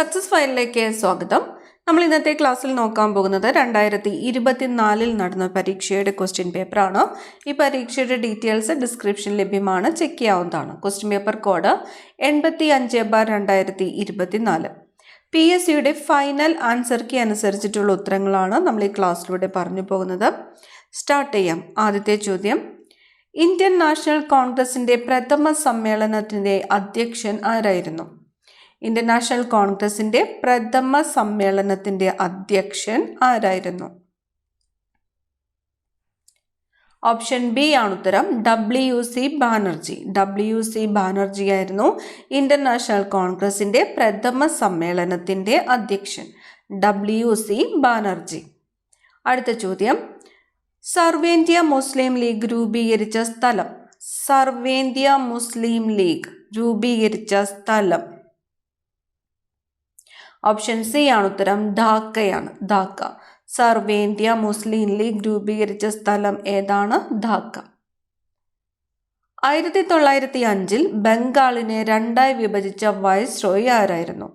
Success ഫയലിലേക്ക് സ്വാഗതം. നമ്മൾ ഇന്നത്തെ ക്ലാസ്സിൽ നോക്കാൻ പോകുന്നത് 2024 നടന്ന പരീക്ഷയുടെ ക്വസ്റ്റ്യൻ പേപ്പറാണ്. ഈ പരീക്ഷയുടെ ഡീറ്റെയിൽസ് ഡിസ്ക്രിപ്ഷൻ ലഭ്യമാണ്, ചെക്ക് ചെയ്യാവുന്നതാണ്. Question paper code 85/2024. PSCയുടെ ഫൈനൽ ആൻസർ കീ അനുസരിച്ചിട്ടുള്ള ഉത്തരങ്ങളാണ് നമ്മൾ ഈ ക്ലാസ്സിലൂടെ പറഞ്ഞു പോകുന്നത്. സ്റ്റാർട്ട് ചെയ്യാം. ആദ്യത്തെ ചോദ്യം, ഇന്ത്യൻ നാഷണൽ കോൺഗ്രസിൻ്റെ പ്രഥമ സമ്മേളനത്തിൻ്റെ അധ്യക്ഷൻ ആരായിരുന്നു? ഇന്ത്യൻ നാഷണൽ കോൺഗ്രസിൻ്റെ പ്രഥമ സമ്മേളനത്തിൻ്റെ അധ്യക്ഷൻ ആരായിരുന്നു? ഓപ്ഷൻ ബി ആണ് ഉത്തരം. WC ബാനർജി. WC ബാനർജി ആയിരുന്നു ഇന്ത്യൻ നാഷണൽ കോൺഗ്രസിൻ്റെ പ്രഥമ സമ്മേളനത്തിൻ്റെ അധ്യക്ഷൻ. WC ബാനർജി. അടുത്ത ചോദ്യം, സർവേന്ത്യ മുസ്ലിം ലീഗ് രൂപീകരിച്ച സ്ഥലം. സർവേന്ത്യ മുസ്ലിം ലീഗ് രൂപീകരിച്ച സ്ഥലം. ഓപ്ഷൻ സി ആണ് ഉത്തരം. ധാക്കയാണ്. ധാക്ക. സർവേന്ത്യ മുസ്ലിം ലീഗ് രൂപീകരിച്ച സ്ഥലം ഏതാണ്? ധാക്ക. 1905 ബംഗാളിനെ രണ്ടായി വിഭജിച്ച വൈസ്രോയി ആരായിരുന്നു?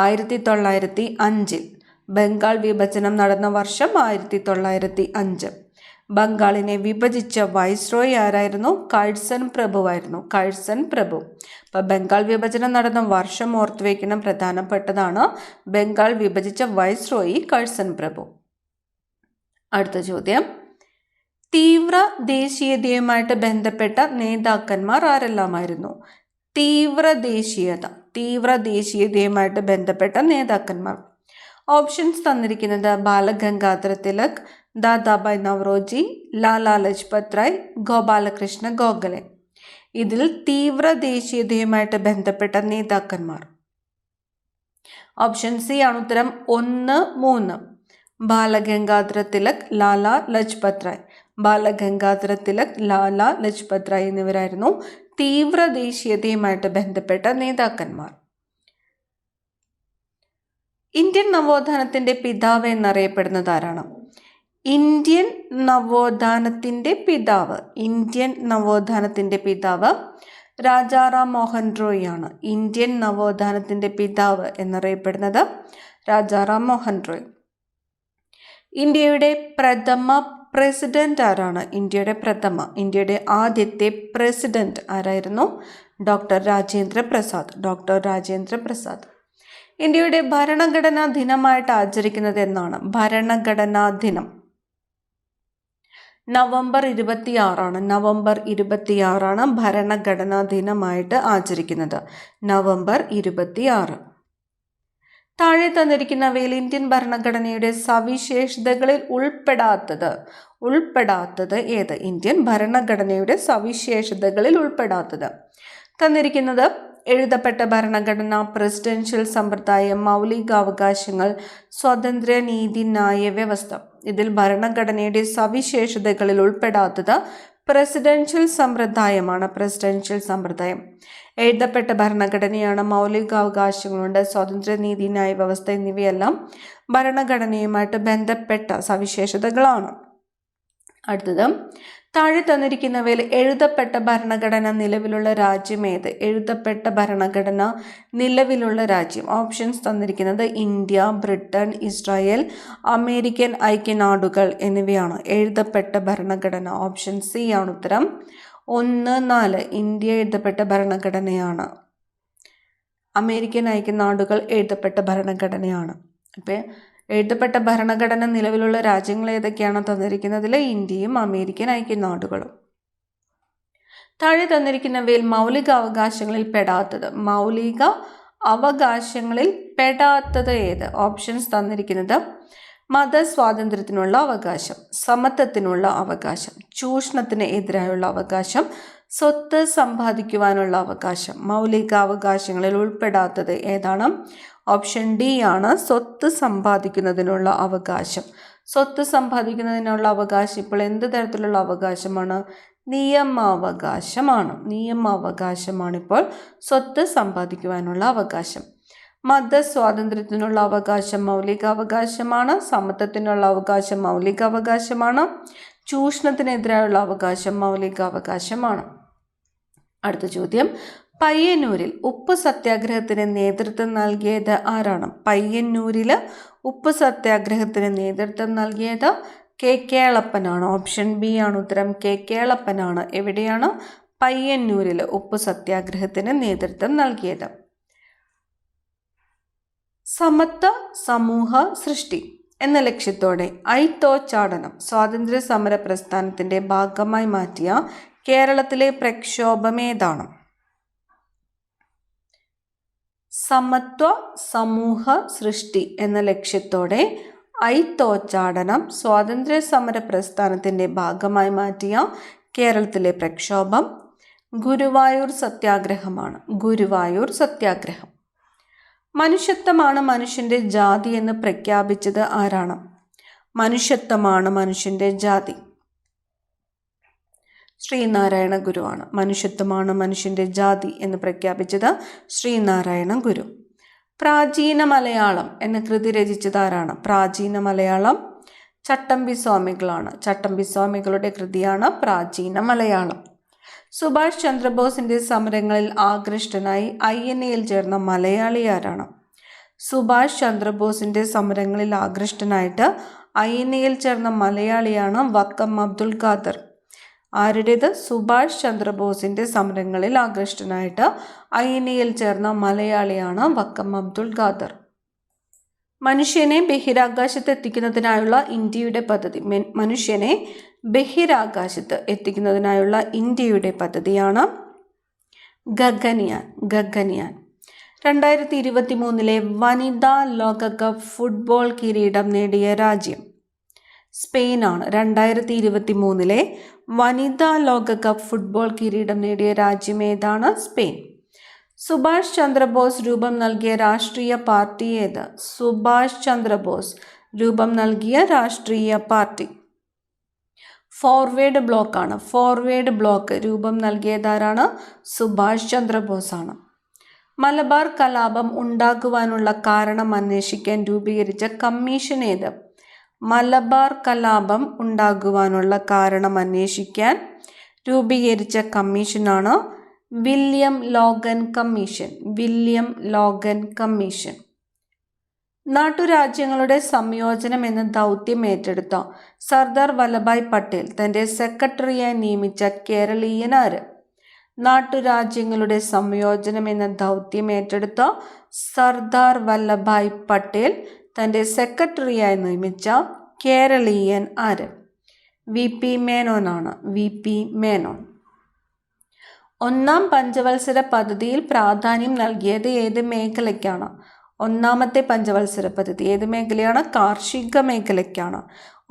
1905 ബംഗാൾ വിഭജനം നടന്ന വർഷം 1905. ബംഗാളിനെ വിഭജിച്ച വൈസ്രോയി ആരായിരുന്നു? കഴ്സൺ പ്രഭുവായിരുന്നു. കഴ്സൺ പ്രഭു. അപ്പം ബംഗാൾ വിഭജനം നടന്ന വർഷം ഓർത്തുവയ്ക്കണം, പ്രധാനപ്പെട്ടതാണ്. ബംഗാൾ വിഭജിച്ച വൈസ്രോയി കഴ്സൺ പ്രഭു. അടുത്ത ചോദ്യം, തീവ്ര ദേശീയതയുമായിട്ട് ബന്ധപ്പെട്ട നേതാക്കന്മാർ ആരെല്ലാമായിരുന്നു? തീവ്ര ദേശീയതയുമായിട്ട് ബന്ധപ്പെട്ട നേതാക്കന്മാർ. ഓപ്ഷൻസ് തന്നിരിക്കുന്നത് ബാലഗംഗാധര തിലക്, ദാദാഭായ് നവറോജി, ലാലാ ലജ്പത് റായ്, ഗോപാലകൃഷ്ണ ഗോഖലെ. ഇതിൽ തീവ്ര ദേശീയതയുമായിട്ട് ബന്ധപ്പെട്ട നേതാക്കന്മാർ. ഓപ്ഷൻ സി ആണ് ഉത്തരം. 1, 3. ബാലഗംഗാധര തിലക്, ലാലാ ലജ്പത് റായ്. ബാലഗംഗാധര തിലക്, ലാലാ ലജ്പത് റായ് എന്നിവരായിരുന്നു തീവ്ര ദേശീയതയുമായിട്ട് ബന്ധപ്പെട്ട നേതാക്കന്മാർ. ഇന്ത്യൻ നവോത്ഥാനത്തിൻ്റെ പിതാവ് എന്നറിയപ്പെടുന്നത് ആരാണ്? ഇന്ത്യൻ നവോത്ഥാനത്തിൻ്റെ പിതാവ് രാജാറാം മോഹൻ റോയ് ആണ്. ഇന്ത്യൻ നവോത്ഥാനത്തിൻ്റെ പിതാവ് എന്നറിയപ്പെടുന്നത് രാജാറാം മോഹൻ റോയ്. ഇന്ത്യയുടെ പ്രഥമ പ്രസിഡന്റ് ആരാണ്? ഇന്ത്യയുടെ ആദ്യത്തെ പ്രസിഡന്റ് ആരായിരുന്നു? ഡോക്ടർ രാജേന്ദ്ര പ്രസാദ്. ഇന്ത്യയുടെ ഭരണഘടനാ ദിനമായിട്ട് ആചരിക്കുന്നത് എന്നാണ്? ഭരണഘടനാ ദിനം നവംബർ 26 ഭരണഘടനാ ദിനമായിട്ട് ആചരിക്കുന്നത്. നവംബർ 26. താഴെ തന്നിരിക്കുന്നവയിൽ ഇന്ത്യൻ ഭരണഘടനയുടെ സവിശേഷതകളിൽ ഉൾപ്പെടാത്തത് ഏത്? ഇന്ത്യൻ ഭരണഘടനയുടെ സവിശേഷതകളിൽ ഉൾപ്പെടാത്തത് തന്നിരിക്കുന്നത് എഴുതപ്പെട്ട ഭരണഘടന, പ്രസിഡൻഷ്യൽ സമ്പ്രദായം, മൗലികാവകാശങ്ങൾ, സ്വതന്ത്ര നീതി ന്യായ വ്യവസ്ഥ. ഇതിൽ ഭരണഘടനയുടെ സവിശേഷതകളിൽ ഉൾപ്പെടാത്തത് പ്രസിഡൻഷ്യൽ സമ്പ്രദായമാണ്. എഴുതപ്പെട്ട ഭരണഘടനയാണ്, മൗലികാവകാശങ്ങളുണ്ട്, സ്വതന്ത്ര നീതി ന്യായ വ്യവസ്ഥ എന്നിവയെല്ലാം ഭരണഘടനയുമായിട്ട് ബന്ധപ്പെട്ട സവിശേഷതകളാണ്. അടുത്തത്, താഴെ തന്നിരിക്കുന്നവയിൽ എഴുതപ്പെട്ട ഭരണഘടന നിലവിലുള്ള രാജ്യം ഏത്? ഓപ്ഷൻസ് തന്നിരിക്കുന്നത് ഇന്ത്യ, ബ്രിട്ടൻ, ഇസ്രായേൽ, അമേരിക്കൻ ഐക്യനാടുകൾ എന്നിവയാണ്. എഴുതപ്പെട്ട ഭരണഘടന. ഓപ്ഷൻ സി ആണ് ഉത്തരം. 1, 4. ഇന്ത്യ എഴുതപ്പെട്ട ഭരണഘടനയാണ്. അമേരിക്കൻ ഐക്യനാടുകൾ എഴുതപ്പെട്ട ഭരണഘടനയാണ്. അപ്പോൾ എഴുതപ്പെട്ട ഭരണഘടന നിലവിലുള്ള രാജ്യങ്ങൾ ഏതൊക്കെയാണ് തന്നിരിക്കുന്നതിൽ? ഇന്ത്യയും അമേരിക്കൻ ഐക്യനാടുകളും. താഴെ തന്നിരിക്കുന്നവയിൽ മൗലിക അവകാശങ്ങളിൽ പെടാത്തത് ഏത്? ഓപ്ഷൻസ് തന്നിരിക്കുന്നത് മതസ്വാതന്ത്ര്യത്തിനുള്ള അവകാശം, സമത്വത്തിനുള്ള അവകാശം, ചൂഷണത്തിന് എതിരായുള്ള അവകാശം, സ്വത്ത് സമ്പാദിക്കുവാനുള്ള അവകാശം. മൗലികാവകാശങ്ങളിൽ ഉൾപ്പെടാത്തത് ഏതാണ്? ഓപ്ഷൻ ഡി ആണ്. സ്വത്ത് സമ്പാദിക്കുന്നതിനുള്ള അവകാശം. ഇപ്പോൾ എന്ത് തരത്തിലുള്ള അവകാശമാണ്? നിയമാവകാശമാണ് ഇപ്പോൾ സ്വത്ത് സമ്പാദിക്കുവാനുള്ള അവകാശം. മതസ്വാതന്ത്ര്യത്തിനുള്ള അവകാശം മൗലികാവകാശമാണ്. സമത്വത്തിനുള്ള അവകാശം മൗലികാവകാശമാണ്. ചൂഷണത്തിനെതിരായുള്ള അവകാശം മൗലികാവകാശമാണ്. അടുത്ത ചോദ്യം, പയ്യന്നൂരിൽ ഉപ്പ് സത്യാഗ്രഹത്തിന് നേതൃത്വം നൽകിയത് ആരാണ്? പയ്യന്നൂരിൽ ഉപ്പ് സത്യാഗ്രഹത്തിന് നേതൃത്വം നൽകിയത് കെ കേളപ്പനാണ്. ഓപ്ഷൻ ബി ആണ് ഉത്തരം. കെ കേളപ്പനാണ്. എവിടെയാണ്? പയ്യന്നൂരിൽ ഉപ്പ് സത്യാഗ്രഹത്തിന് നേതൃത്വം നൽകിയത്. സമത്വ സമൂഹ സൃഷ്ടി എന്ന ലക്ഷ്യത്തോടെ ഐത്തോച്ചാടനം സ്വാതന്ത്ര്യ സമര പ്രസ്ഥാനത്തിന്റെ ഭാഗമായി മാറ്റിയ കേരളത്തിലെ പ്രക്ഷോഭമേതാണ്? സമത്വ സമൂഹ സൃഷ്ടി എന്ന ലക്ഷ്യത്തോടെ ഐത്തോച്ചാടനം സ്വാതന്ത്ര്യ സമര പ്രസ്ഥാനത്തിന്റെ ഭാഗമായി മാറ്റിയ കേരളത്തിലെ പ്രക്ഷോഭം ഗുരുവായൂർ സത്യാഗ്രഹമാണ്. ഗുരുവായൂർ സത്യാഗ്രഹം. മനുഷ്യത്വമാണ് മനുഷ്യന്റെ ജാതി എന്ന് പ്രഖ്യാപിച്ചത് ആരാണ്? മനുഷ്യത്വമാണ് മനുഷ്യന്റെ ജാതി. ശ്രീനാരായണ ഗുരുവാണ്. മനുഷ്യത്വമാണ് മനുഷ്യന്റെ ജാതി എന്ന് പ്രഖ്യാപിച്ചത് ശ്രീനാരായണ ഗുരു. പ്രാചീന മലയാളം എന്ന കൃതി രചിച്ചത് ആരാണ്? പ്രാചീന മലയാളം ചട്ടമ്പി സ്വാമികളാണ്. ചട്ടമ്പി സ്വാമികളുടെ കൃതിയാണ് പ്രാചീന മലയാളം. സുഭാഷ് ചന്ദ്രബോസിന്റെ സമരങ്ങളിൽ ആകൃഷ്ടനായി INA-യിൽ ചേർന്ന മലയാളി ആരാണ്? സുഭാഷ് ചന്ദ്രബോസിന്റെ സമരങ്ങളിൽ ആകൃഷ്ടനായിട്ട് INA-യിൽ ചേർന്ന മലയാളിയാണ് വക്കം അബ്ദുൽ ഖാദർ. ആരുടേത്? സുഭാഷ് ചന്ദ്രബോസിന്റെ സമരങ്ങളിൽ ആകൃഷ്ടനായിട്ട് INA-യിൽ ചേർന്ന മലയാളിയാണ് വക്കം അബ്ദുൽ ഖാദർ. മനുഷ്യനെ ബഹിരാകാശത്ത് എത്തിക്കുന്നതിനായുള്ള ഇന്ത്യയുടെ പദ്ധതി. മനുഷ്യനെ ബഹിരാകാശത്ത് എത്തിക്കുന്നതിനായുള്ള ഇന്ത്യയുടെ പദ്ധതിയാണ് ഗഗൻയാൻ. ഗഗൻയാൻ. 2023 വനിതാ ലോകകപ്പ് ഫുട്ബോൾ കിരീടം നേടിയ രാജ്യം സ്പെയിനാണ്. 2023 വനിതാ ലോകകപ്പ് ഫുട്ബോൾ കിരീടം നേടിയ രാജ്യം ഏതാണ്? സ്പെയിൻ. സുഭാഷ് ചന്ദ്രബോസ് രൂപം നൽകിയ രാഷ്ട്രീയ പാർട്ടി ഏത്? സുഭാഷ് ചന്ദ്രബോസ് രൂപം നൽകിയ രാഷ്ട്രീയ പാർട്ടി ഫോർവേഡ് ബ്ലോക്ക് ആണ്. ഫോർവേഡ് ബ്ലോക്ക് രൂപം നൽകിയതാരാണ്? സുഭാഷ് ചന്ദ്രബോസ് ആണ്. മലബാർ കലാപം ഉണ്ടാകുവാനുള്ള കാരണം അന്വേഷിക്കാൻ രൂപീകരിച്ച കമ്മീഷൻ ഏത്? മലബാർ കലാപം ഉണ്ടാകുവാനുള്ള കാരണം അന്വേഷിക്കാൻ രൂപീകരിച്ച കമ്മീഷനാണ് William Logan commission. William Logan commission. നാട്ടുരാജ്യങ്ങളുടെ സംയോജനം എന്ന ദൗത്യം ഏറ്റെടുത്ത സർദാർ വല്ലഭായ് പട്ടേൽ തൻ്റെ സെക്രട്ടറിയായി നിയമിച്ച കേരളീയൻ ആര്? നാട്ടുരാജ്യങ്ങളുടെ സംയോജനം എന്ന ദൗത്യം ഏറ്റെടുത്ത സർദാർ വല്ലഭായ് പട്ടേൽ തൻ്റെ സെക്രട്ടറിയായി നിയമിച്ച കേരളീയൻ ആര്? VP മേനോനാണ്. VP മേനോൻ. ഒന്നാം പഞ്ചവത്സര പദ്ധതിയിൽ പ്രാധാന്യം നൽകിയത് ഏത് മേഖലയ്ക്കാണ്? ഒന്നാമത്തെ പഞ്ചവത്സര പദ്ധതി ഏത് മേഖലയാണ്? കാർഷിക മേഖലയ്ക്കാണ്.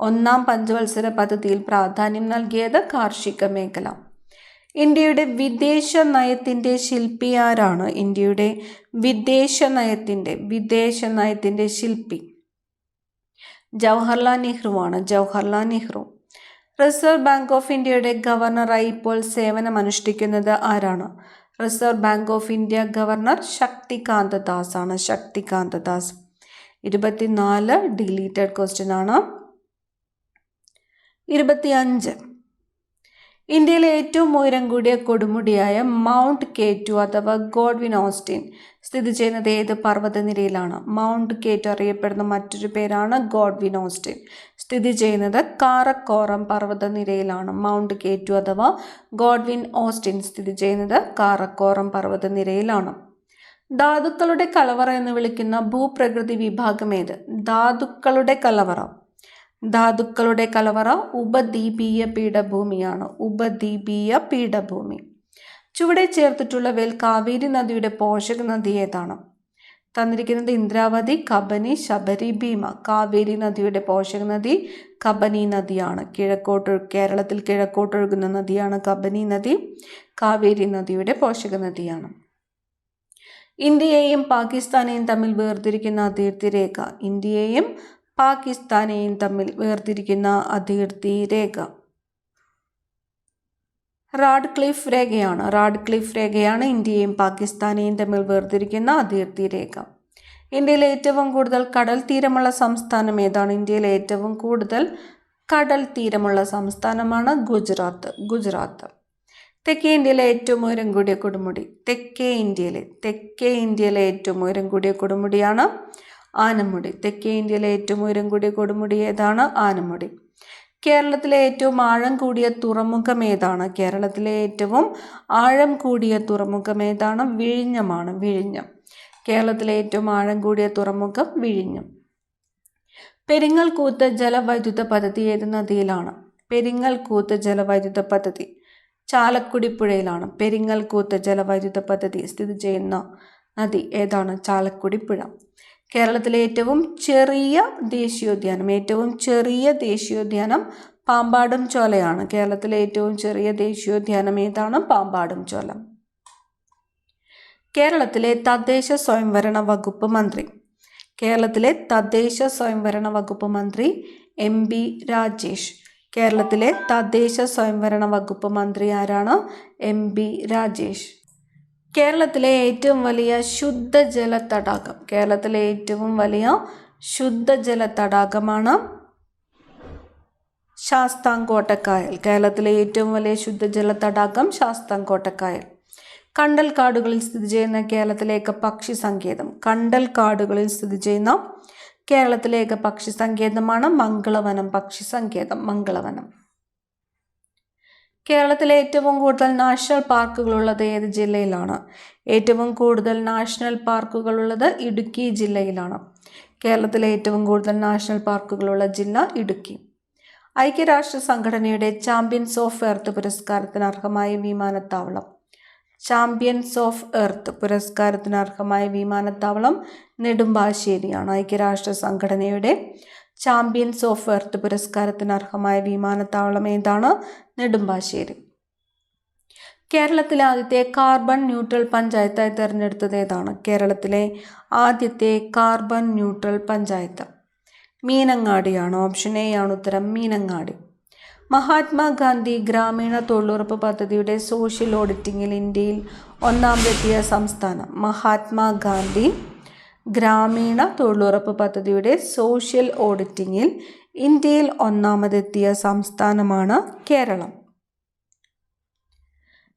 ഒന്നാം പഞ്ചവത്സര പദ്ധതിയിൽ പ്രാധാന്യം നൽകിയത് കാർഷിക മേഖല. ഇന്ത്യയുടെ വിദേശ നയത്തിൻ്റെ ശില്പി ആരാണ്? ഇന്ത്യയുടെ വിദേശ നയത്തിൻ്റെ ശില്പി ജവഹർലാൽ നെഹ്റുവാണ്. Jawaharlal Nehru. Reserve Bank of ഇന്ത്യയുടെ ഗവർണറായി ഇപ്പോൾ സേവനമനുഷ്ഠിക്കുന്നത് ആരാണ്? Reserve Bank of India governor Shaktikanta Das ആണ്. ശക്തികാന്ത ദാസ്. 24 ഡിലീറ്റഡ് ക്വസ്റ്റ്യൻ ആണ്. 25 ഇന്ത്യയിലെ ഏറ്റവും ഉയരം കൂടിയ കൊടുമുടിയായ മൗണ്ട് K2 അഥവാ ഗോഡ്വിൻ ഓസ്റ്റിൻ സ്ഥിതി ചെയ്യുന്നത് ഏത് പർവ്വതനിരയിലാണ്? മൗണ്ട് K2 അറിയപ്പെടുന്ന മറ്റൊരു പേരാണ് ഗോഡ്വിൻ ഓസ്റ്റിൻ. സ്ഥിതി ചെയ്യുന്നത് കാറക്കോറം പർവ്വതനിരയിലാണ്. മൗണ്ട് K2 അഥവാ ഗോഡ്വിൻ ഓസ്റ്റിൻ സ്ഥിതി ചെയ്യുന്നത് കാറക്കോറം പർവ്വതനിരയിലാണ്. ധാതുക്കളുടെ കലവറ എന്ന് വിളിക്കുന്ന ഭൂപ്രകൃതി വിഭാഗം ഏത്? ധാതുക്കളുടെ കലവറ ഉപദ്വീപീയ പീഠഭൂമിയാണ്. ഉപദ്വീപീയ പീഠഭൂമി. ചുവടെ ചേർത്തിട്ടുള്ളവയിൽ കാവേരി നദിയുടെ പോഷക നദി ഏതാണ്? തന്നിരിക്കുന്നത് ഇന്ദ്രാവതി, കബനി, ശബരി, ഭീമ. കാവേരി നദിയുടെ പോഷക നദി കബനി നദിയാണ്. കേരളത്തിൽ കിഴക്കോട്ടൊഴുകുന്ന നദിയാണ് കബനി നദി. കാവേരി നദിയുടെ പോഷക നദിയാണ്. ഇന്ത്യയെയും പാകിസ്ഥാനെയും തമ്മിൽ വേർതിരിക്കുന്ന അതിർത്തി രേഖ. ഇന്ത്യയെയും പാകിസ്ഥാനെയും തമ്മിൽ വേർതിരിക്കുന്ന അതിർത്തി രേഖ റാഡ്ക്ലിഫ് രേഖയാണ്. റാഡ്ക്ലിഫ് രേഖയാണ് ഇന്ത്യയെയും പാകിസ്ഥാനെയും തമ്മിൽ വേർതിരിക്കുന്ന അതിർത്തി രേഖ. ഇന്ത്യയിലെ ഏറ്റവും കൂടുതൽ കടൽ തീരമുള്ള സംസ്ഥാനം ഏതാണ്? ഇന്ത്യയിലെ ഏറ്റവും കൂടുതൽ കടൽ തീരമുള്ള സംസ്ഥാനമാണ് ഗുജറാത്ത്. തെക്കേ ഇന്ത്യയിലെ ഏറ്റവും ഉയരം കൂടിയ കൊടുമുടി തെക്കേ ഇന്ത്യയിലെ ഏറ്റവും ഉയരം കൂടിയ കൊടുമുടിയാണ് ആനമുടി. തെക്കേ ഇന്ത്യയിലെ ഏറ്റവും ഉയരം കൂടിയ കൊടുമുടി ഏതാണ്? ആനമുടി. കേരളത്തിലെ ഏറ്റവും ആഴം കൂടിയ തുറമുഖം ഏതാണ്? കേരളത്തിലെ ഏറ്റവും ആഴം കൂടിയ തുറമുഖം ഏതാണ്? വിഴിഞ്ഞമാണ്. വിഴിഞ്ഞം. കേരളത്തിലെ ഏറ്റവും ആഴം കൂടിയ തുറമുഖം വിഴിഞ്ഞം. പെരിങ്ങൽകൂത്ത് ജലവൈദ്യുത പദ്ധതി ഏത് നദിയിലാണ്? പെരിങ്ങൽകൂത്ത് ജലവൈദ്യുത പദ്ധതി ചാലക്കുടി പുഴയിലാണ്. പെരിങ്ങൽകൂത്ത് ജലവൈദ്യുത പദ്ധതി സ്ഥിതി ചെയ്യുന്ന നദി ഏതാണ്? ചാലക്കുടി പുഴ. കേരളത്തിലെ ഏറ്റവും ചെറിയ ദേശീയോദ്യാനം പാമ്പാടും ചോലയാണ്. കേരളത്തിലെ ഏറ്റവും ചെറിയ ദേശീയോദ്യാനം ഏതാണ്? പാമ്പാടും ചോല. കേരളത്തിലെ തദ്ദേശ സ്വയംഭരണ വകുപ്പ് മന്ത്രി MB രാജേഷ്. കേരളത്തിലെ തദ്ദേശ സ്വയംഭരണ വകുപ്പ് മന്ത്രി ആരാണ്? MB രാജേഷ്. കേരളത്തിലെ ഏറ്റവും വലിയ ശുദ്ധജല തടാകമാണ് ശാസ്താംകോട്ടക്കായൽ. കേരളത്തിലെ ഏറ്റവും വലിയ ശുദ്ധജല തടാകം ശാസ്താംകോട്ടക്കായൽ. കണ്ടൽക്കാടുകളിൽ സ്ഥിതി ചെയ്യുന്ന കേരളത്തിലേക്ക് പക്ഷി സങ്കേതമാണ് മംഗളവനം പക്ഷി സങ്കേതം. മംഗളവനം. കേരളത്തിലെ ഏറ്റവും കൂടുതൽ നാഷണൽ പാർക്കുകൾ ഉള്ളത് ഏത് ജില്ലയിലാണ്? ഏറ്റവും കൂടുതൽ നാഷണൽ പാർക്കുകൾ ഉള്ളത് ഇടുക്കി ജില്ലയിലാണ്. കേരളത്തിലെ ഏറ്റവും കൂടുതൽ നാഷണൽ പാർക്കുകളുള്ള ജില്ല ഇടുക്കി. ഐക്യരാഷ്ട്ര സംഘടനയുടെ ചാമ്പ്യൻസ് ഓഫ് എർത്ത് പുരസ്കാരത്തിന് അർഹമായ വിമാനത്താവളം നെടുമ്പാശ്ശേരിയാണ്. ഐക്യരാഷ്ട്ര സംഘടനയുടെ ചാമ്പ്യൻസ് ഓഫ് എർത്ത് പുരസ്കാരത്തിന് അർഹമായ വിമാനത്താവളം ഏതാണ്? നെടുമ്പാശ്ശേരി. കേരളത്തിലെ ആദ്യത്തെ കാർബൺ ന്യൂട്രൽ പഞ്ചായത്തായി തിരഞ്ഞെടുത്തത് ഏതാണ്? കേരളത്തിലെ ആദ്യത്തെ കാർബൺ ന്യൂട്രൽ പഞ്ചായത്ത് മീനങ്ങാടിയാണ്. ഓപ്ഷൻ എ ആണ് ഉത്തരം, മീനങ്ങാടി. മഹാത്മാഗാന്ധി ഗ്രാമീണ തൊഴിലുറപ്പ് പദ്ധതിയുടെ സോഷ്യൽ ഓഡിറ്റിങ്ങിൽ ഇന്ത്യയിൽ ഒന്നാമതെത്തിയ സംസ്ഥാനം? മഹാത്മാഗാന്ധി ഗ്രാമീണ തൊഴിലുറപ്പ് പദ്ധതിയുടെ സോഷ്യൽ ഓഡിറ്റിങ്ങിൽ ഇന്ത്യയിൽ ഒന്നാമതെത്തിയ സംസ്ഥാനമാണ് കേരളം.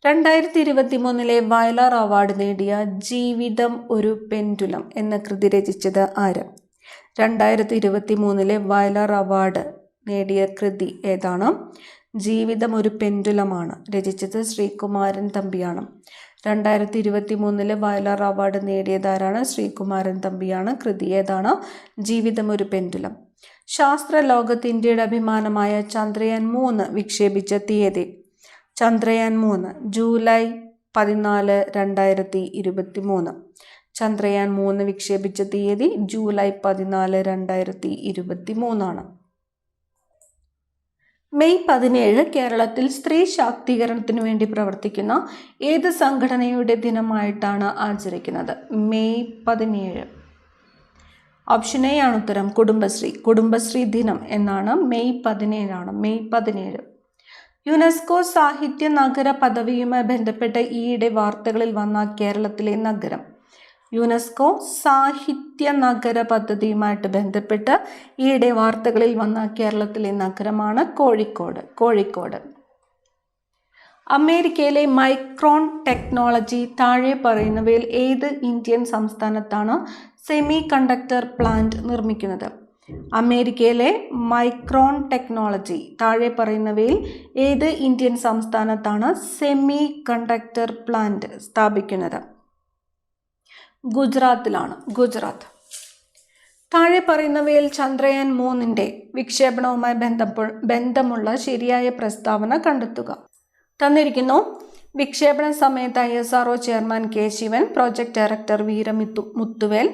2023 വയലാർ അവാർഡ് നേടിയ ജീവിതം ഒരു പെൻഡുലം എന്ന കൃതി രചിച്ചത് ആര്? 2023 വയലാർ അവാർഡ് നേടിയ കൃതി ഏതാണ്? ജീവിതം ഒരു പെൻഡുലമാണ്. രചിച്ചത് ശ്രീകുമാരൻ തമ്പിയാണ്. 2023 വയലാർ അവാർഡ് നേടിയതാരാണ്? ശ്രീകുമാരൻ തമ്പിയാണ്. കൃതി ഏതാണ്? ജീവിതം ഒരു പെൻഡുലം. ശാസ്ത്ര ലോകത്ത് ഇന്ത്യയുടെ അഭിമാനമായ ചന്ദ്രയാൻ 3 വിക്ഷേപിച്ച തീയതി? ചന്ദ്രയാൻ 3 ജൂലൈ 14, 2023. ചന്ദ്രയാൻ 3 വിക്ഷേപിച്ച തീയതി ജൂലൈ 14, 2023. മെയ് 17 കേരളത്തിൽ സ്ത്രീ ശാക്തീകരണത്തിനു വേണ്ടി പ്രവർത്തിക്കുന്ന ഏത് സംഘടനയുടെ ദിനമായിട്ടാണ് ആചരിക്കുന്നത്? മെയ് 17. ഓപ്ഷൻ എ ആണ് ഉത്തരം, കുടുംബശ്രീ ദിനം എന്നാണ്. മെയ് 17. മെയ് 17. യുനെസ്കോ സാഹിത്യ നഗര പദവിയുമായി ബന്ധപ്പെട്ട ഈയിടെ വാർത്തകളിൽ വന്ന കേരളത്തിലെ നഗരം? യുനെസ്കോ സാഹിത്യ നഗര പദ്ധതിയുമായിട്ട് ബന്ധപ്പെട്ട് ഈയിടെ വാർത്തകളിൽ വന്ന കേരളത്തിലെ നഗരമാണ് കോഴിക്കോട്. അമേരിക്കയിലെ മൈക്രോൺ ടെക്നോളജി താഴെ പറയുന്നവയിൽ ഏത് ഇന്ത്യൻ സംസ്ഥാനത്താണ് സെമി കണ്ടക്ടർ പ്ലാന്റ് നിർമ്മിക്കുന്നത്? അമേരിക്കയിലെ മൈക്രോൺ ടെക്നോളജി താഴെ പറയുന്നവയിൽ ഏത് ഇന്ത്യൻ സംസ്ഥാനത്താണ് സെമി കണ്ടക്ടർ പ്ലാന്റ് സ്ഥാപിക്കുന്നത്? ഗുജറാത്തിലാണ്. ഗുജറാത്ത്. താഴെ പറയുന്നവയിൽ ചന്ദ്രയാൻ 3 വിക്ഷേപണവുമായി ബന്ധമുള്ള ശരിയായ പ്രസ്താവന കണ്ടെത്തുക. തന്നിരിക്കുന്നു. വിക്ഷേപണ സമയത്ത് ISRO chairman K. Sivan, project director Veeramuthuvel.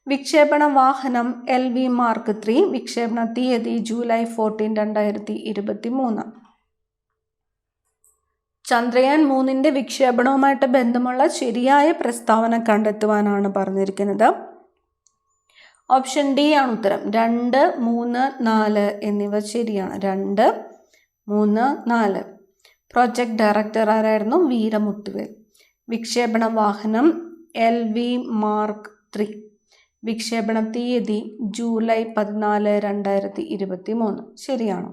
വിക്ഷേപണ വാഹനം LV Mark 3. വിക്ഷേപണ തീയതി ജൂലൈ 14, 2023. ചന്ദ്രയാൻ 3 വിക്ഷേപണവുമായിട്ട് ബന്ധമുള്ള ശരിയായ പ്രസ്താവന കണ്ടെത്തുവാനാണ് പറഞ്ഞിരിക്കുന്നത്. ഓപ്ഷൻ ഡി ആണ് ഉത്തരം. 2, 3, 4 എന്നിവ ശരിയാണ്. 2, 3, 4. പ്രോജക്ട് ഡയറക്ടർ ആരായിരുന്നു? വീരമുത്തുവേൽ. വിക്ഷേപണ വാഹനം LV Mark 3. വിക്ഷേപണ തീയതി ജൂലൈ 14, 2023. ശരിയാണ്.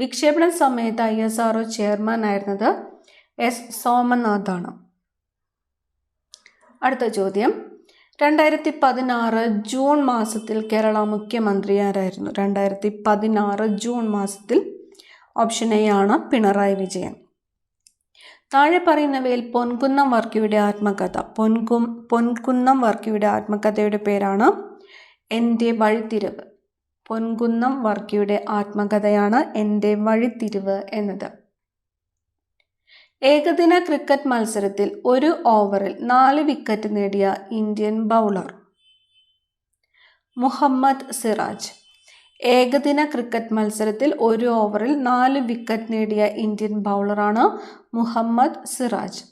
വിക്ഷേപണ സമയത്ത് ISRO ചെയർമാൻ ആയിരുന്നത് S. സോമനാഥാണ്. അടുത്ത ചോദ്യം, 2016 ജൂൺ മാസത്തിൽ കേരള മുഖ്യമന്ത്രി ആരായിരുന്നു? 2016 ജൂൺ മാസത്തിൽ ഓപ്ഷൻ എ ആണ് പിണറായി വിജയൻ. താഴെ പറയുന്നവയിൽ പൊൻകുന്നം വർക്കിയുടെ ആത്മകഥ. പൊൻകുന്നം വർക്കിയുടെ ആത്മകഥയുടെ പേരാണ് എൻ്റെ വഴിത്തിരിവ്. പൊൻകുന്നം വർക്കിയുടെ ആത്മകഥയാണ് എൻ്റെ വഴിത്തിരിവ് എന്നത്. ഏകദിന ക്രിക്കറ്റ് മത്സരത്തിൽ ഒരു ഓവറിൽ 4 വിക്കറ്റ് നേടിയ ഇന്ത്യൻ ബൗളർ? മുഹമ്മദ് സിറാജ്. ഏകദിന ക്രിക്കറ്റ് മത്സരത്തിൽ ഒരു ഓവറിൽ 4 വിക്കറ്റ് നേടിയ ഇന്ത്യൻ ബൗളറാണ് മുഹമ്മദ് സിറാജ്.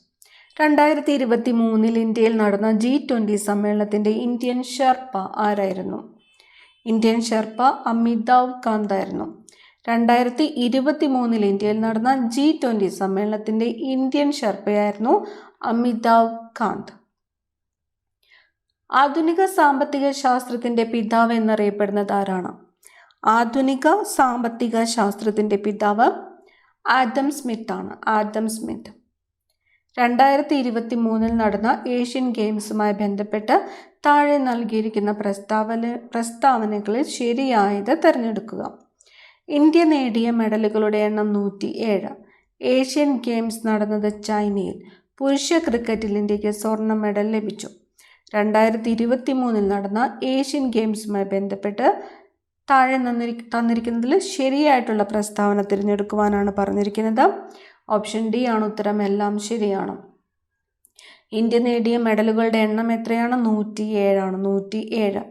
2023 ഇന്ത്യയിൽ നടന്ന G20 സമ്മേളനത്തിൻ്റെ ഇന്ത്യൻ ഷെർപ്പ ആരായിരുന്നു? ഇന്ത്യൻ ഷെർപ്പ അമിതാവ് കാന്ത് ആയിരുന്നു. 2023 ഇന്ത്യയിൽ നടന്ന G20 സമ്മേളനത്തിൻ്റെ ഇന്ത്യൻ ഷെർപ്പയായിരുന്നു അമിതാവ് കാന്ത്. ആധുനിക സാമ്പത്തിക ശാസ്ത്രത്തിൻ്റെ പിതാവ് എന്നറിയപ്പെടുന്നത് ആരാണ്? ആധുനിക സാമ്പത്തിക ശാസ്ത്രത്തിൻ്റെ പിതാവ് ആഡം സ്മിത്ത് ആണ്. Adam Smith. 2023 നടന്ന ഏഷ്യൻ ഗെയിംസുമായി ബന്ധപ്പെട്ട് താഴെ നൽകിയിരിക്കുന്ന പ്രസ്താവനകളിൽ ശരിയായത് തിരഞ്ഞെടുക്കുക. ഇന്ത്യ നേടിയ മെഡലുകളുടെ എണ്ണം 107. ഏഷ്യൻ ഗെയിംസ് നടന്നത് ചൈനയിൽ. പുരുഷ ക്രിക്കറ്റിൽ ഇന്ത്യക്ക് സ്വർണ്ണ മെഡൽ ലഭിച്ചു. 2023 നടന്ന ഏഷ്യൻ ഗെയിംസുമായി ബന്ധപ്പെട്ട് താഴെ തന്നിരിക്കുന്നതിൽ ശരിയായിട്ടുള്ള പ്രസ്താവന തിരഞ്ഞെടുക്കുവാനാണ് പറഞ്ഞിരിക്കുന്നത്. ഓപ്ഷൻ ഡി ആണ് ഉത്തരം. എല്ലാം ശരിയാണ്. ഇന്ത്യ നേടിയ മെഡലുകളുടെ എണ്ണം എത്രയാണ്? 107 ആണ്. 107.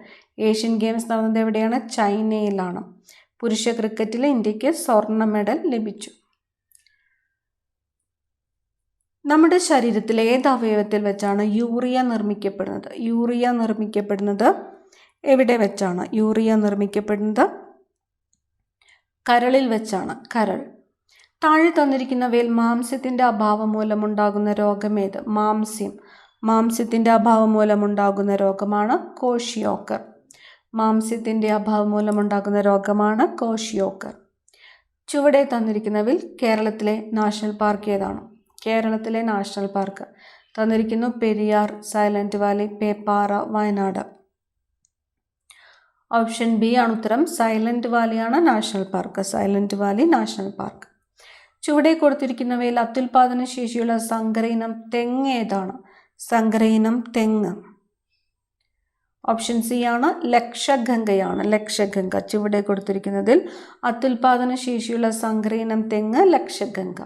ഏഷ്യൻ ഗെയിംസ് നടന്നത് എവിടെയാണ്? ചൈനയിലാണ്. പുരുഷ ക്രിക്കറ്റിൽ ഇന്ത്യക്ക് സ്വർണ്ണ മെഡൽ ലഭിച്ചു. നമ്മുടെ ശരീരത്തിൽ ഏത് അവയവത്തിൽ വെച്ചാണ് യൂറിയ നിർമ്മിക്കപ്പെടുന്നത്? യൂറിയ നിർമ്മിക്കപ്പെടുന്നത് എവിടെ വെച്ചാണ്? യൂറിയ നിർമ്മിക്കപ്പെടുന്നത് കരളിൽ വെച്ചാണ്. കരൾ. താഴെ തന്നിരിക്കുന്നവയിൽ മാംസ്യത്തിൻ്റെ അഭാവം മൂലമുണ്ടാകുന്ന രോഗമേത്? മാംസ്യത്തിൻ്റെ അഭാവം മൂലമുണ്ടാകുന്ന രോഗമാണ് കോഷിയോക്കർ. മാംസ്യത്തിൻ്റെ അഭാവം മൂലമുണ്ടാകുന്ന രോഗമാണ് കോഷിയോക്കർ. ചുവടെ തന്നിരിക്കുന്നവയിൽ കേരളത്തിലെ നാഷണൽ പാർക്ക് ഏതാണ്? കേരളത്തിലെ നാഷണൽ പാർക്ക് തന്നിരിക്കുന്നു. Periyar, silent valley, Peppara, Wayanad. Option B ആണ് ഉത്തരം. സൈലന്റ് വാലിയാണ് national park. Silent valley national park. ചുവടെ കൊടുത്തിരിക്കുന്നവയിൽ അത്യുൽപാദന ശേഷിയുള്ള സങ്കര ഇനം തെങ്ങ് ഏതാണ്? സങ്കര ഇനം തെങ്ങ്. ഓപ്ഷൻ സി ആണ് ലക്ഷഗംഗയാണ്. ലക്ഷഗംഗ. ചുവടെ കൊടുത്തിരിക്കുന്നതിൽ അത്യുൽപാദന ശേഷിയുള്ള സങ്കര ഇനം തെങ്ങ് ലക്ഷഗംഗ.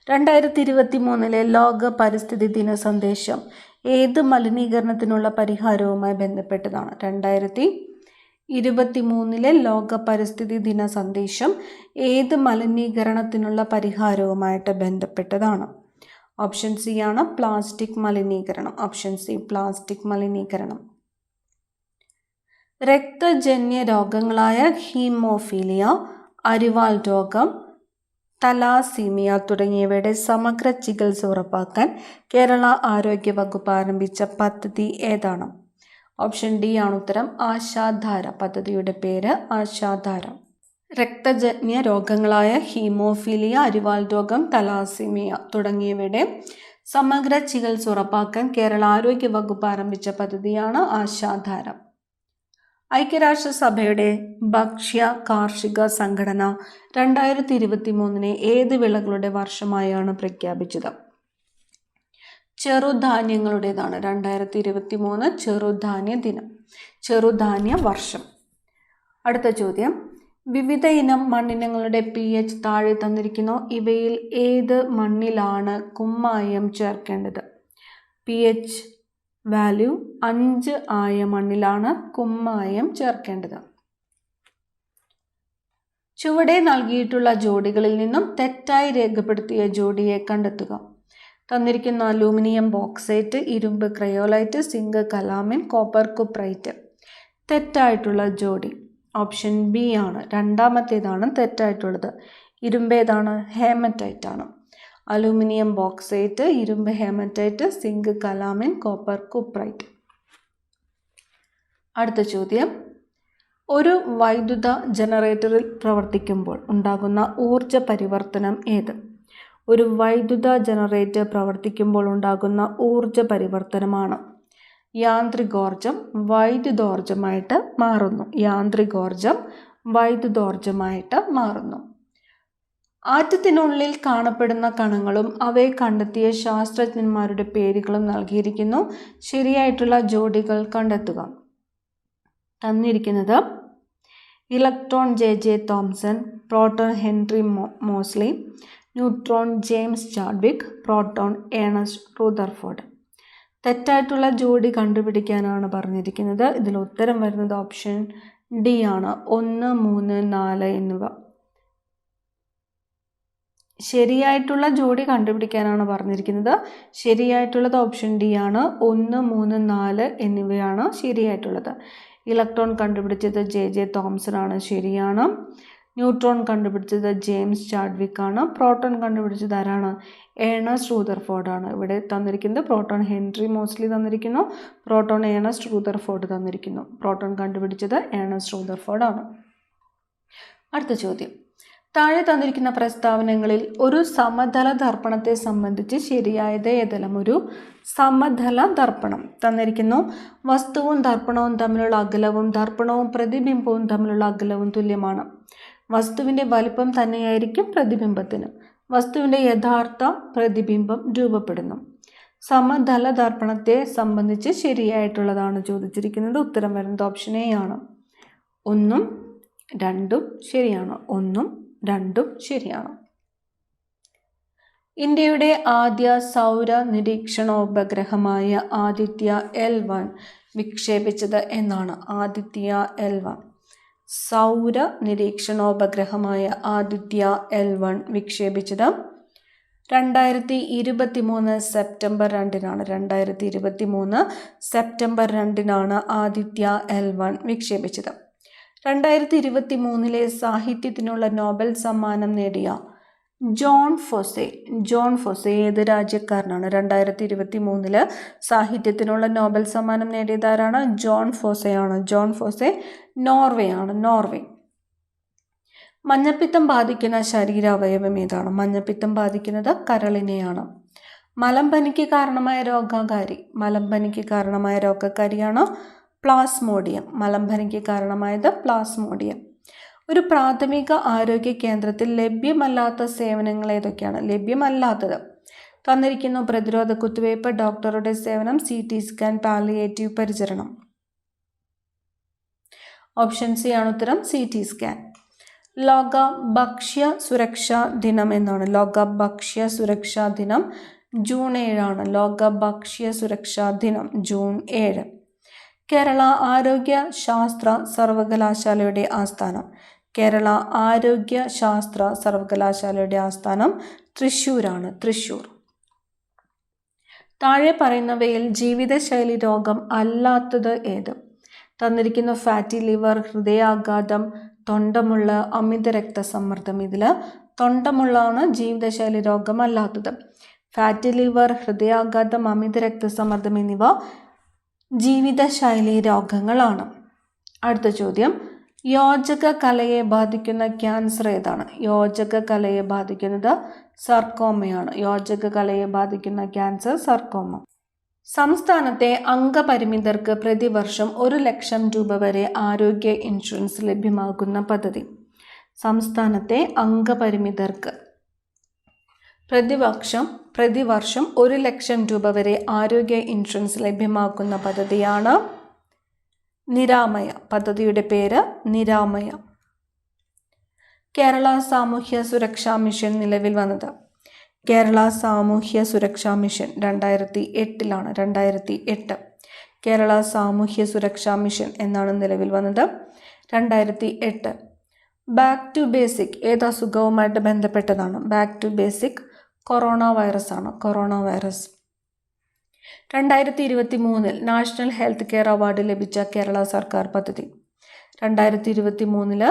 2023 ലോക പരിസ്ഥിതി ദിന സന്ദേശം ഏത് മലിനീകരണത്തിനുള്ള പരിഹാരവുമായി ബന്ധപ്പെട്ടതാണ്? 2023 ലോക പരിസ്ഥിതി ദിന സന്ദേശം ഏത് മലിനീകരണത്തിനുള്ള പരിഹാരവുമായിട്ട് ബന്ധപ്പെട്ടതാണ്? ഓപ്ഷൻ സി ആണ് പ്ലാസ്റ്റിക് മലിനീകരണം. ഓപ്ഷൻ സി പ്ലാസ്റ്റിക് മലിനീകരണം. രക്തജന്യ രോഗങ്ങളായ ഹീമോഫീലിയ, അരിവാൾ രോഗം, തലാസീമിയ തുടങ്ങിയവയുടെ സമഗ്ര ചികിത്സ ഉറപ്പാക്കാൻ കേരള ആരോഗ്യ വകുപ്പ് ആരംഭിച്ച പദ്ധതി ഏതാണ്? ഓപ്ഷൻ ഡി ആണ് ഉത്തരം. ആശാധാര. പദ്ധതിയുടെ പേര് ആശാധാര. രക്തജന്യ രോഗങ്ങളായ ഹീമോഫീലിയ, അരിവാൾ രോഗം, തലാസീമിയ തുടങ്ങിയവയുടെ സമഗ്ര ചികിത്സ ഉറപ്പാക്കാൻ കേരള ആരോഗ്യ വകുപ്പ് ആരംഭിച്ച പദ്ധതിയാണ് ആശാധാര. ഐക്യരാഷ്ട്രസഭയുടെ ഭക്ഷ്യ കാർഷിക സംഘടന 2023 ഏത് വിളകളുടെ വർഷമായാണ് പ്രഖ്യാപിച്ചത്? ചെറുധാന്യങ്ങളുടേതാണ്. 2023 ചെറുധാന്യ ദിനം, ചെറുധാന്യ വർഷം. അടുത്ത ചോദ്യം, വിവിധ ഇനം മണ്ണിനങ്ങളുടെ pH താഴെ തന്നിരിക്കുന്നു. ഇവയിൽ ഏത് മണ്ണിലാണ് കുമ്മായം ചേർക്കേണ്ടത്? pH വാല്യൂ 5 ആയ മണ്ണിലാണ് കുമ്മായം ചേർക്കേണ്ടത്. ചുവടെ നൽകിയിട്ടുള്ള ജോഡികളിൽ നിന്നും തെറ്റായി രേഖപ്പെടുത്തിയ ജോഡിയെ കണ്ടെത്തുക. തന്നിരിക്കുന്ന അലൂമിനിയം ബോക്സൈറ്റ്, ഇരുമ്പ് cryolite, zinc calamine, copper cuprite. തെറ്റായിട്ടുള്ള ജോഡി ഓപ്ഷൻ ബി ആണ്. രണ്ടാമത്തേതാണ് തെറ്റായിട്ടുള്ളത്. ഇരുമ്പേതാണ്? ഹേമറ്റൈറ്റ് ആണ്. അലൂമിനിയം ബോക്സൈറ്റ്, ഇരുമ്പ് haematite, zinc calamine, copper cuprite. അടുത്ത ചോദ്യം, ഒരു വൈദ്യുത ജനറേറ്ററിൽ പ്രവർത്തിക്കുമ്പോൾ ഉണ്ടാകുന്ന ഊർജ പരിവർത്തനം ഏത്? ഒരു വൈദ്യുത ജനറേറ്റർ പ്രവർത്തിക്കുമ്പോൾ ഉണ്ടാകുന്ന ഊർജ പരിവർത്തനമാണ് യാന്ത്രികോർജം വൈദ്യുതോർജമായിട്ട് മാറുന്നു. യാന്ത്രികോർജം വൈദ്യുതോർജമായിട്ട് മാറുന്നു. ആറ്റത്തിനുള്ളിൽ കാണപ്പെടുന്ന കണങ്ങളും അവയെ കണ്ടെത്തിയ ശാസ്ത്രജ്ഞന്മാരുടെ പേരുകളും നൽകിയിരിക്കുന്നു. ശരിയായിട്ടുള്ള ജോഡികൾ കണ്ടെത്തുക. തന്നിരിക്കുന്നത് electron J Thomson, proton Henry Moseley, neutron James Chadwick, proton Ernest Rutherford. തെറ്റായിട്ടുള്ള ജോഡി കണ്ടുപിടിക്കാനാണ് പറഞ്ഞിരിക്കുന്നത്. ഇതിൽ ഉത്തരം വരുന്നത് ഓപ്ഷൻ ഡി ആണ്. 1, 3, 4 എന്നിവ. ശരിയായിട്ടുള്ള ജോഡി കണ്ടുപിടിക്കാനാണ് പറഞ്ഞിരിക്കുന്നത്. ശരിയായിട്ടുള്ളത് ഓപ്ഷൻ ഡി ആണ്. 1, 3, 4 എന്നിവയാണ് ശരിയായിട്ടുള്ളത്. ഇലക്ട്രോൺ കണ്ടുപിടിച്ചത് ജെ തോംസൺ ആണ്, ശരിയാണ്. ന്യൂട്രോൺ കണ്ടുപിടിച്ചത് ജെയിംസ് ചാഡ്വിക് ആണ്. പ്രോട്ടോൺ കണ്ടുപിടിച്ചത് ആരാണ്? ഏണസ്റ്റ് റൂദർഫോർഡ് ആണ്. ഇവിടെ തന്നിരിക്കുന്നത് പ്രോട്ടോൺ ഹെൻറി മോസ്ലി തന്നിരിക്കുന്നു, പ്രോട്ടോൺ ഏണസ്റ്റ് റൂദർഫോർഡ് തന്നിരിക്കുന്നു. പ്രോട്ടോൺ കണ്ടുപിടിച്ചത് ഏണസ്റ്റ് റൂദർഫോർഡ് ആണ്. അടുത്ത ചോദ്യം. താഴെ തന്നിരിക്കുന്ന പ്രസ്താവനകളിൽ ഒരു സമതല ദർപ്പണത്തെ സംബന്ധിച്ച് ശരിയായത് ഏതെല്ലാം? ഒരു സമതല ദർപ്പണം തന്നിരിക്കുന്നു. വസ്തുവും ദർപ്പണവും തമ്മിലുള്ള അകലവും ദർപ്പണവും പ്രതിബിംബവും തമ്മിലുള്ള അകലവും തുല്യമാണ്. വസ്തുവിൻ്റെ വലിപ്പം തന്നെയായിരിക്കും പ്രതിബിംബത്തിന്. വസ്തുവിൻ്റെ യഥാർത്ഥ പ്രതിബിംബം രൂപപ്പെടുന്നു. സമതല ദർപ്പണത്തെ സംബന്ധിച്ച് ശരിയായിട്ടുള്ളതാണ് ചോദിച്ചിരിക്കുന്നത്. ഉത്തരം വരുന്നത് ഓപ്ഷൻ എ ആണ്. 1ഉം 2ഉം ശരിയാണ്. 1ഉം 2ഉം ശരിയാണ്. ഇന്ത്യയുടെ ആദ്യ സൗര നിരീക്ഷണോപഗ്രഹമായ ആദിത്യ L1 വിക്ഷേപിച്ചത് എന്നാണ്? ആദിത്യ L1 സൗര നിരീക്ഷണോപഗ്രഹമായ ആദിത്യ L1 വിക്ഷേപിച്ചത് 2023 സെപ്റ്റംബർ 2-നാണ്. 2023 സെപ്റ്റംബർ 2-നാണ് ആദിത്യ L1 വിക്ഷേപിച്ചത്. 2023 സാഹിത്യത്തിനുള്ള നോബൽ സമ്മാനം നേടിയ ജോൺ ഫോസെ ഏത് രാജ്യക്കാരനാണ്? 2023 സാഹിത്യത്തിനുള്ള നോബൽ സമ്മാനം നേടിയതാരാണ്? ജോൺ ഫോസെയാണ്. ജോൺ ഫോസെ നോർവേ ആണ്. നോർവേ. മഞ്ഞപ്പിത്തം ബാധിക്കുന്ന ശരീരാവയവം ഏതാണ്? മഞ്ഞപ്പിത്തം ബാധിക്കുന്നത് കരളിനെയാണ്. മലമ്പനിക്ക് കാരണമായ രോഗകാരിയാണ് പ്ലാസ്മോഡിയം. മലമ്പനിക്ക് കാരണമായത് പ്ലാസ്മോഡിയം. ഒരു പ്രാഥമിക ആരോഗ്യ കേന്ദ്രത്തിൽ ലഭ്യമല്ലാത്ത സേവനങ്ങൾ ഏതൊക്കെയാണ്? ലഭ്യമല്ലാത്തത് തന്നിരിക്കുന്നു. പ്രതിരോധ കുത്തിവയ്പ്, ഡോക്ടറുടെ സേവനം, CT സ്കാൻ, പാലിയേറ്റീവ് പരിചരണം. ഓപ്ഷൻ സി ആണ് ഉത്തരം. CT scan. ലോക ഭക്ഷ്യ സുരക്ഷാ ദിനം എന്നാണ്? ലോക ഭക്ഷ്യ സുരക്ഷാ ദിനം ജൂൺ 7 ലോക ഭക്ഷ്യ സുരക്ഷാ ദിനം ജൂൺ 7. കേരള ആരോഗ്യ ശാസ്ത്ര സർവകലാശാലയുടെ ആസ്ഥാനം? കേരള ആരോഗ്യ ശാസ്ത്ര സർവകലാശാലയുടെ ആസ്ഥാനം തൃശ്ശൂരാണ്. തൃശ്ശൂർ. താഴെ പറയുന്നവയിൽ ജീവിതശൈലി രോഗം അല്ലാത്തത് ഏത്? തന്നിരിക്കുന്നു. ഫാറ്റി ലിവർ, ഹൃദയാഘാതം, തൊണ്ടമുള്ള, അമിത രക്തസമ്മർദ്ദം. ഇതിൽ തൊണ്ടമുള്ളാണ് ജീവിതശൈലി രോഗം അല്ലാത്തത്. ഫാറ്റി ലിവർ, ഹൃദയാഘാതം, അമിത രക്തസമ്മർദ്ദം എന്നിവ ജീവിതശൈലി രോഗങ്ങളാണ്. അടുത്ത ചോദ്യം. യോജക കലയെ ബാധിക്കുന്ന ക്യാൻസർ ഏതാണ്? യോജക കലയെ ബാധിക്കുന്നത് സർക്കോമയാണ്. യോജക കലയെ ബാധിക്കുന്ന ക്യാൻസർ സർക്കോമ. സംസ്ഥാനത്തെ അംഗപരിമിതർക്ക് പ്രതിവർഷം 1 ലക്ഷം രൂപ വരെ ആരോഗ്യ ഇൻഷുറൻസ് ലഭ്യമാകുന്ന പദ്ധതി? സംസ്ഥാനത്തെ അംഗപരിമിതർക്ക് പ്രതിവർഷം 1 ലക്ഷം രൂപ വരെ ആരോഗ്യ ഇൻഷുറൻസ് ലഭ്യമാക്കുന്ന പദ്ധതിയാണ് നിരാമയ. പദ്ധതിയുടെ പേര് നിരാമയ. കേരള സാമൂഹ്യ സുരക്ഷാ മിഷൻ നിലവിൽ വന്നത്? കേരള സാമൂഹ്യ സുരക്ഷാ മിഷൻ 2008 2008 കേരള സാമൂഹ്യ സുരക്ഷാ മിഷൻ എന്നാണ് നിലവിൽ വന്നത്. 2008. ബാക്ക് ടു ബേസിക് ഏത് അസുഖവുമായിട്ട് ബന്ധപ്പെട്ടതാണ്? Back to basic corona virus ആണ്. Corona virus. 2023 national health care award ലഭിച്ച കേരള സർക്കാർ പദ്ധതി? 2023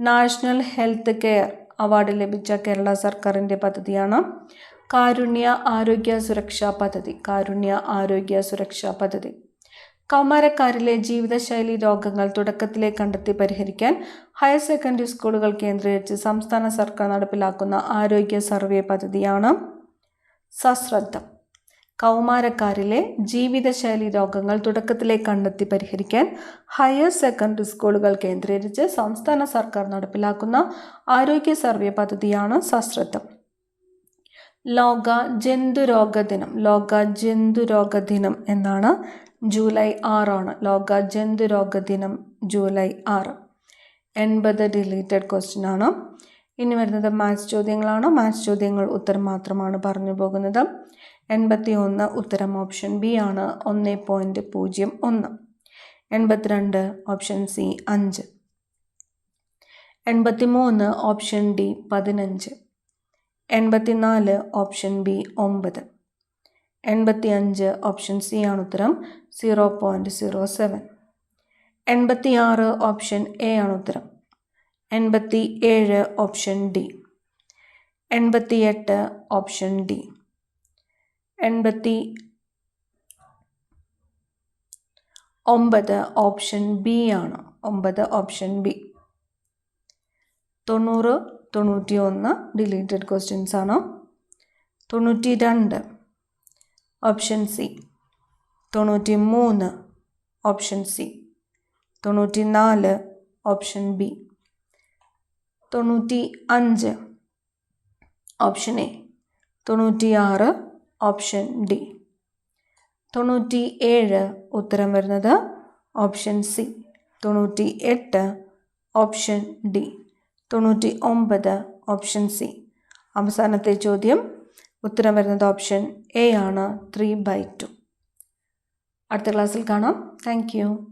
നാഷണൽ ഹെൽത്ത് കെയർ അവാർഡ് ലഭിച്ച കേരള സർക്കാരിൻ്റെ പദ്ധതിയാണ് കാരുണ്യ ആരോഗ്യ സുരക്ഷാ പദ്ധതി. കാരുണ്യ ആരോഗ്യ സുരക്ഷാ പദ്ധതി. കൗമാരക്കാരിലെ ജീവിതശൈലി രോഗങ്ങൾ തുടക്കത്തിലേ കണ്ടെത്തി പരിഹരിക്കാൻ ഹയർ സെക്കൻഡറി സ്കൂളുകൾ കേന്ദ്രീകരിച്ച് സംസ്ഥാന സർക്കാർ നടപ്പിലാക്കുന്ന ആരോഗ്യ സർവേ പദ്ധതിയാണ് സശ്രദ്ധം. കൗമാരക്കാരിലെ ജീവിതശൈലി രോഗങ്ങൾ തുടക്കത്തിലേ കണ്ടെത്തി പരിഹരിക്കാൻ ഹയർ സെക്കൻഡറി സ്കൂളുകൾ കേന്ദ്രീകരിച്ച് സംസ്ഥാന സർക്കാർ നടപ്പിലാക്കുന്ന ആരോഗ്യ സർവേ പദ്ധതിയാണ് സശ്രദ്ധം. ലോക ജന്തുരോഗ ദിനം എന്നാണ് ജൂലൈ 6 ലോക ജന്തുരോഗ ദിനം ജൂലൈ 6. 80 ഡിലീറ്റഡ് ക്വസ്റ്റ്യൻ ആണ്. ഇനി വരുന്നത് മാത്സ് ചോദ്യങ്ങളാണ്. മാത്സ് ചോദ്യങ്ങൾ ഉത്തരം മാത്രമാണ് പറഞ്ഞു പോകുന്നത്. 81 ഉത്തരം ഓപ്ഷൻ ബി ആണ്, 1.01. 82 option C 5. 83 option D 15. 84 option B 9. 85 option C ആണ് ഉത്തരം, 0.07. 86 ഓപ്ഷൻ എ ആണ് ഉത്തരം. 87 option D. 88 option D. 89 option B ആണ്, 9 ഓപ്ഷൻ ബി. 90 91 ഡിലീറ്റഡ് ക്വസ്റ്റ്യൻസ് ആണ്. 92 option C. 93 option C. 94 option B. 95 option A. 96 option D. 97 ഉത്തരം വരുന്നത് option C. 98 option D. 99 option C. അവസാനത്തെ ചോദ്യം ഉത്തരം വരുന്നത് ഓപ്ഷൻ എ ആണ്, 3/2. അടുത്ത ക്ലാസ്സിൽ കാണാം. Thank you.